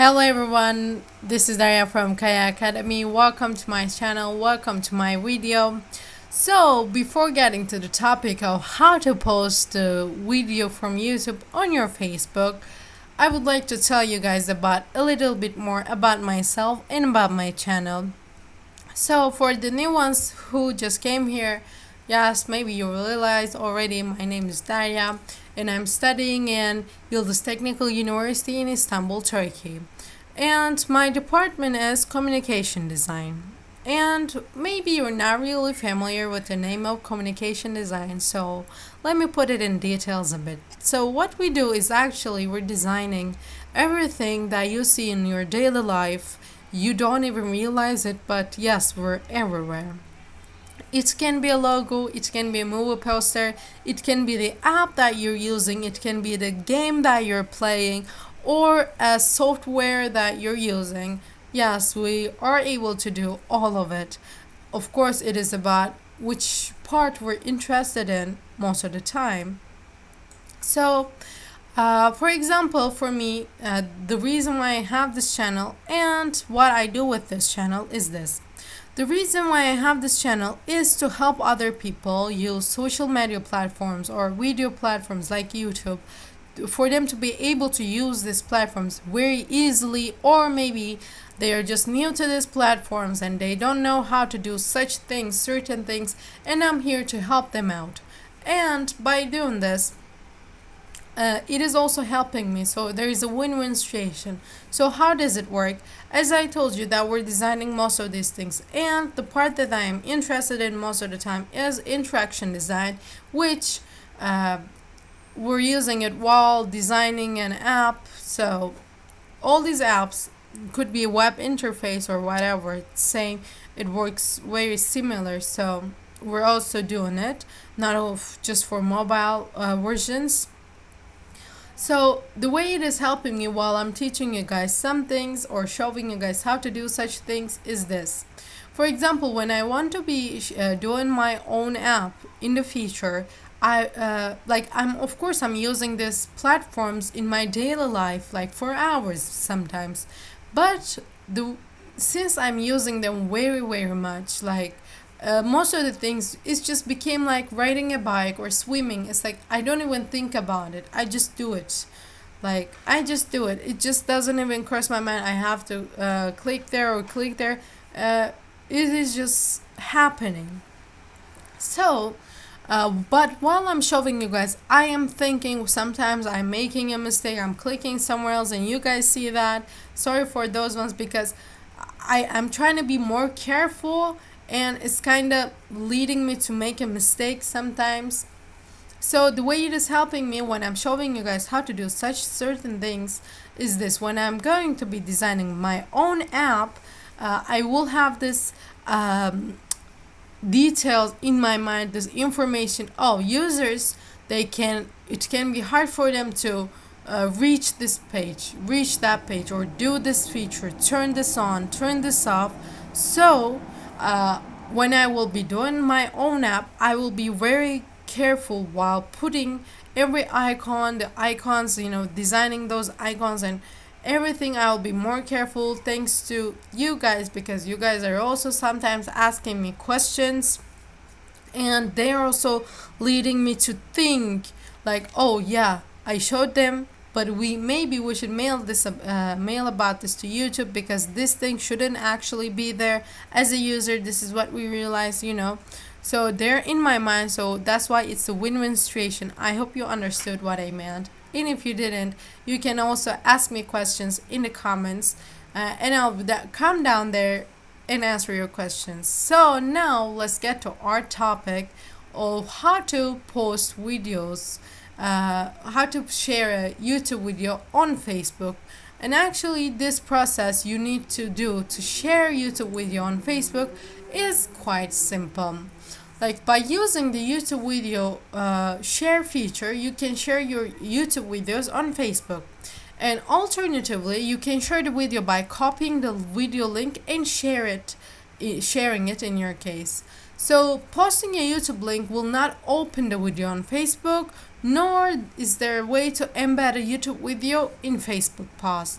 Hello everyone, this is Daria from Kaya Academy. Welcome to my channel, welcome to my video. So before getting to the topic of how to post a video from YouTube on your Facebook, I would like to tell you guys about a little bit more about myself and about my channel. So for the new ones who just came here, yes, maybe you realize already my name is Daria and I'm studying in Yıldız Technical University in Istanbul, Turkey. And my department is communication design. And maybe you're not really familiar with the name of communication design, so let me put it in details a bit. So what we do is actually we're designing everything that you see in your daily life. You don't even realize it, but yes, we're everywhere. It can be a logo, it can be a movie poster, it can be the app that you're using, it can be the game that you're playing, or a software that you're using. Yes, we are able to do all of it. Of course, it is about which part we're interested in most of the time. So, for example, for me, the reason why I have this channel and what I do with this channel is this. The reason why I have this channel is to help other people use social media platforms or video platforms like YouTube for them to be able to use these platforms very easily, or maybe they are just new to these platforms and they don't know how to do such things, certain things, and I'm here to help them out. And by doing this, it is also helping me, so there is a win-win situation. So how does it work? As I told you that we're designing most of these things, and the part that I am interested in most of the time is interaction design, which we're using it while designing an app. So all these apps could be a web interface or whatever, it's same, it works very similar. So we're also doing it not just for mobile versions. So the way it is helping me while I'm teaching you guys some things or showing you guys how to do such things is this. For example, when I want to be doing my own app in the future, I'm using these platforms in my daily life like for hours sometimes, but the since I'm using them very much, like most of the things it just became like riding a bike or swimming. It's like I don't even think about it, I just do it. Like I just do it, it just doesn't even cross my mind I have to click there or click there. It is just happening. So but while I'm showing you guys, I am thinking sometimes I'm making a mistake, I'm clicking somewhere else and you guys see that. Sorry for those ones, because I'm trying to be more careful and it's kind of leading me to make a mistake sometimes. So the way it is helping me when I'm showing you guys how to do such certain things is this. When I'm going to be designing my own app, I will have this details in my mind, this information. Oh, users, it can be hard for them to reach this page, reach that page, or do this feature, turn this on, turn this off. So when I will be doing my own app, I will be very careful while putting every icon, the icons, designing those icons and everything. I'll be more careful thanks to you guys, because you guys are also sometimes asking me questions and they're also leading me to think like, oh yeah, I showed them, but we should mail about this to YouTube, because this thing shouldn't actually be there. As a user, this is what we realize. So they're in my mind, so that's why it's a win-win situation. I hope you understood what I meant, and if you didn't, you can also ask me questions in the comments, and I'll come down there and answer your questions. So now let's get to our topic of how to post videos, how to share a YouTube video on Facebook. And actually, this process you need to do to share YouTube video on Facebook is quite simple. Like by using the YouTube video share feature, you can share your YouTube videos on Facebook. And alternatively, you can share the video by copying the video link and sharing it in your case. So posting a YouTube link will not open the video on Facebook, nor is there a way to embed a YouTube video in Facebook post.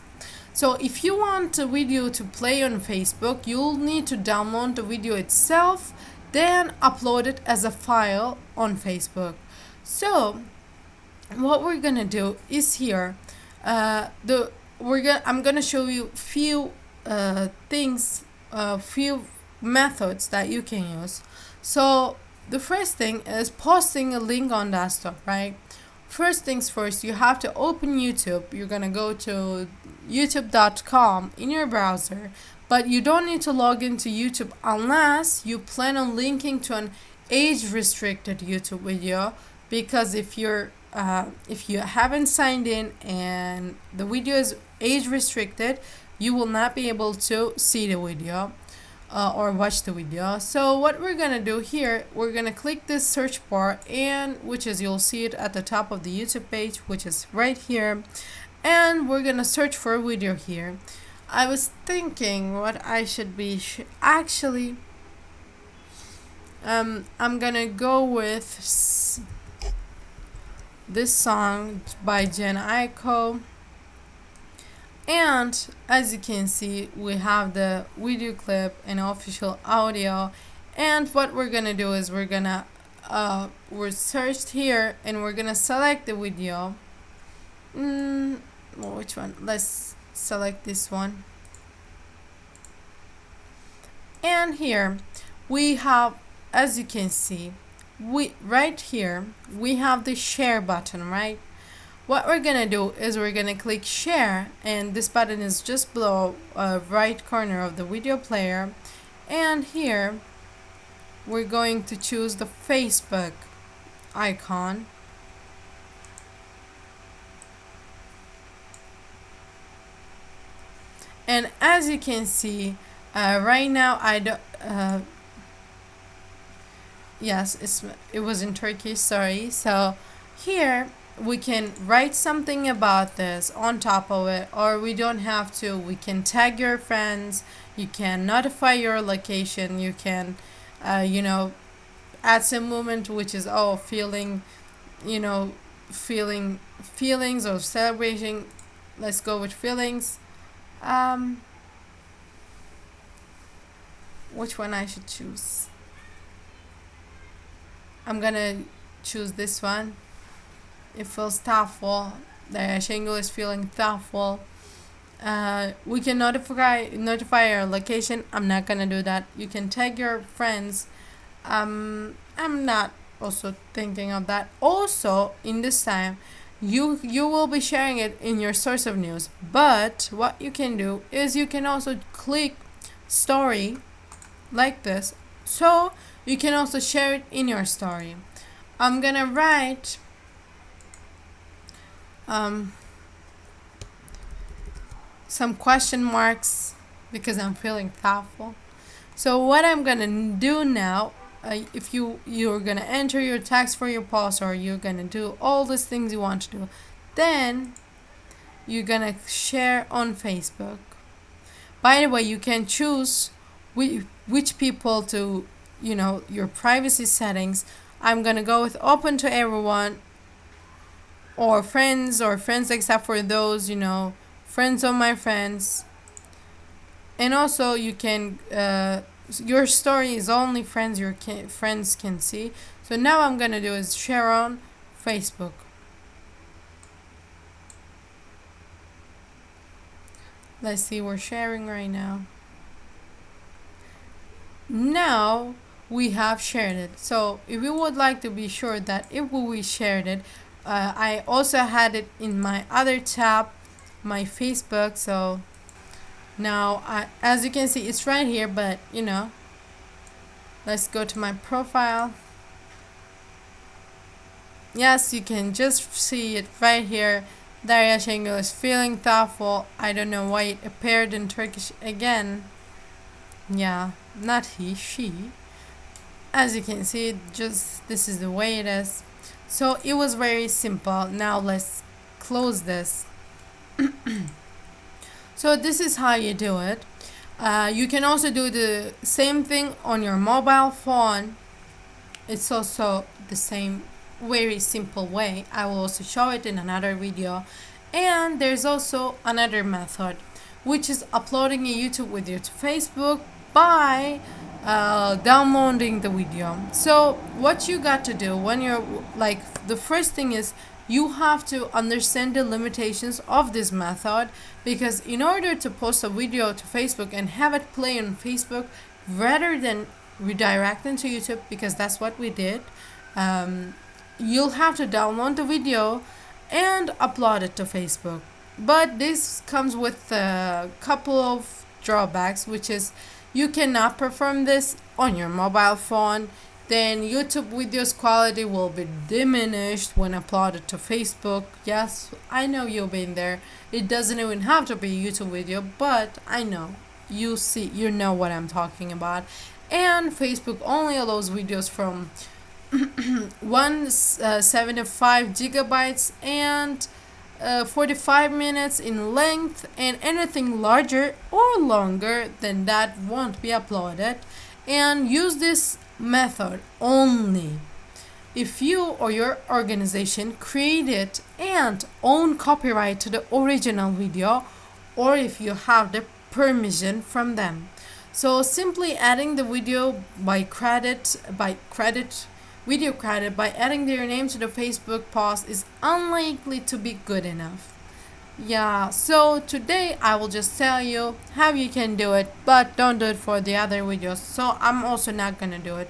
So if you want a video to play on Facebook, you'll need to download the video itself, then upload it as a file on Facebook. So what we're gonna do is here, I'm gonna show you few few methods that you can use. So the first thing is posting a link on desktop, right? First things first, you have to open YouTube. You're gonna go to youtube.com in your browser, but you don't need to log into YouTube unless you plan on linking to an age restricted YouTube video, because if you haven't signed in and the video is age restricted, you will not be able to see the video or watch the video. So what we're gonna do here, we're gonna click this search bar, and which is, you'll see it at the top of the YouTube page, which is right here, and we're gonna search for a video here. I was thinking what I should be actually I'm gonna go with this song by Jen Aiko. And as you can see, we have the video clip and official audio. And what we're gonna do is we're searched here, and we're gonna select the video. Which one? Let's select this one. And here we have, as you can see, right here we have the share button, right? What we're gonna do is we're gonna click share, and this button is just below right corner of the video player, and here we're going to choose the Facebook icon, and as you can see, right now I don't yes, it was in Turkish, sorry. So here we can write something about this on top of it, or we don't have to. We can tag your friends, you can notify your location, you can add some movement, which is feeling feelings or celebrating. Let's go with feelings. Which one I should choose? I'm gonna choose this one. It feels thoughtful. The shingle is feeling thoughtful. We can notify our location. I'm not gonna do that. You can tag your friends. I'm not also thinking of that. Also, in this time, you will be sharing it in your source of news. But what you can do is you can also click story like this, so you can also share it in your story. I'm gonna write some question marks because I'm feeling thoughtful. So what I'm gonna do now, if you're gonna enter your text for your post, or you're gonna do all these things you want to do, then you're gonna share on Facebook. By the way, you can choose which people to, your privacy settings. I'm gonna go with open to everyone, or friends except for those, friends of my friends. And also you can your story is only friends friends can see. So now I'm gonna do is share on Facebook. Let's see, we're sharing right now. Now we have shared it. So if you would like to be sure that if we shared it, I also had it in my other tab, my Facebook. So now as you can see, it's right here, but let's go to my profile. Yes, you can just see it right here. Derya Şengül is feeling thoughtful. I don't know why it appeared in Turkish again. Yeah, not he, she. As you can see, just this is the way it is. So it was very simple. Now let's close this. So this is how you do it. You can also do the same thing on your mobile phone. It's also the same very simple way. I will also show it in another video. And there's also another method, which is uploading a YouTube video to Facebook by downloading the video. So what you got to do when you're like, the first thing is you have to understand the limitations of this method, because in order to post a video to Facebook and have it play on Facebook rather than redirecting to YouTube, because that's what we did, you'll have to download the video and upload it to Facebook. But this comes with a couple of drawbacks, which is you cannot perform this on your mobile phone. Then YouTube videos quality will be diminished when uploaded to Facebook. Yes, I know you've been there. It doesn't even have to be a YouTube video, but I know you know what I'm talking about. And Facebook only allows videos from 175 gigabytes and 45 minutes in length, and anything larger or longer than that won't be uploaded. And use this method only if you or your organization created and own copyright to the original video, or if you have the permission from them. So simply adding the video video credit by adding their name to the Facebook post is unlikely to be good enough. Yeah, so today I will just tell you how you can do it, but don't do it for the other videos. So I'm also not gonna do it.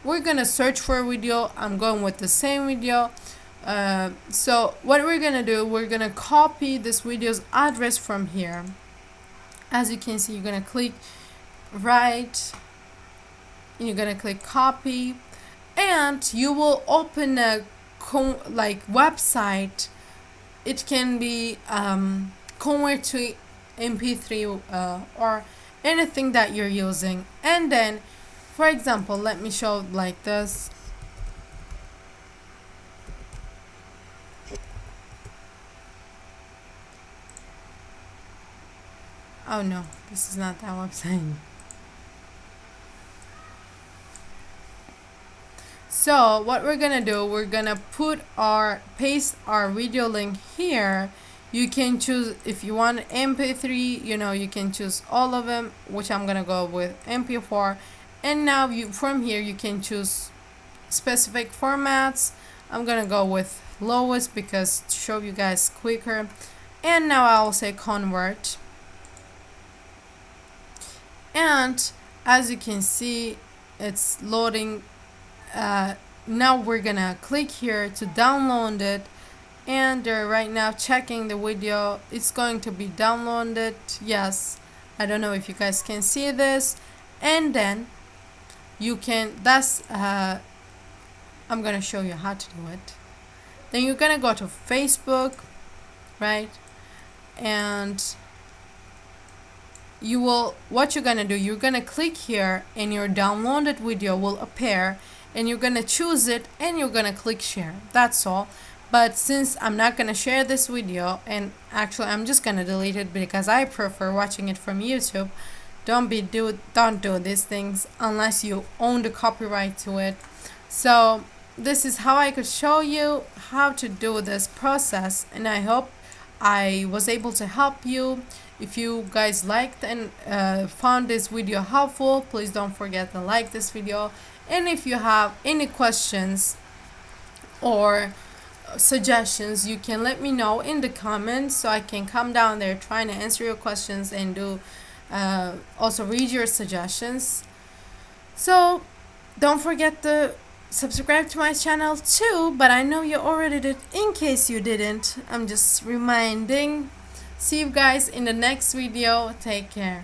We're gonna search for a video. I'm going with the same video. So what we're gonna do, we're gonna copy this video's address from here. As you can see, you're gonna click right, and you're gonna click copy, and you will open a website. It can be convert to MP3 or anything that you're using. And then, for example, let me show like this. Oh no, this is not that website. So what we're gonna do, we're gonna paste our video link here. You can choose if you want MP3, you can choose all of them, which I'm gonna go with MP4. And now from here you can choose specific formats. I'm gonna go with lowest because to show you guys quicker. And now I'll say convert. And as you can see, it's loading. Now we're gonna click here to download it, and they're right now checking the video. It's going to be downloaded. Yes, I don't know if you guys can see this. And then you can, I'm gonna show you how to do it. Then you're gonna go to Facebook, right? And what you're gonna do, you're gonna click here and your downloaded video will appear, and you're gonna choose it and you're gonna click share. That's all. But since I'm not gonna share this video, and actually I'm just gonna delete it because I prefer watching it from YouTube, don't do these things unless you own the copyright to it. So this is how I could show you how to do this process, and I hope I was able to help you. If you guys liked and found this video helpful, please don't forget to like this video. And if you have any questions or suggestions, you can let me know in the comments so I can come down there trying to answer your questions and do also read your suggestions. So don't forget to subscribe to my channel too, but I know you already did. In case you didn't, I'm just reminding. See you guys in the next video. Take care.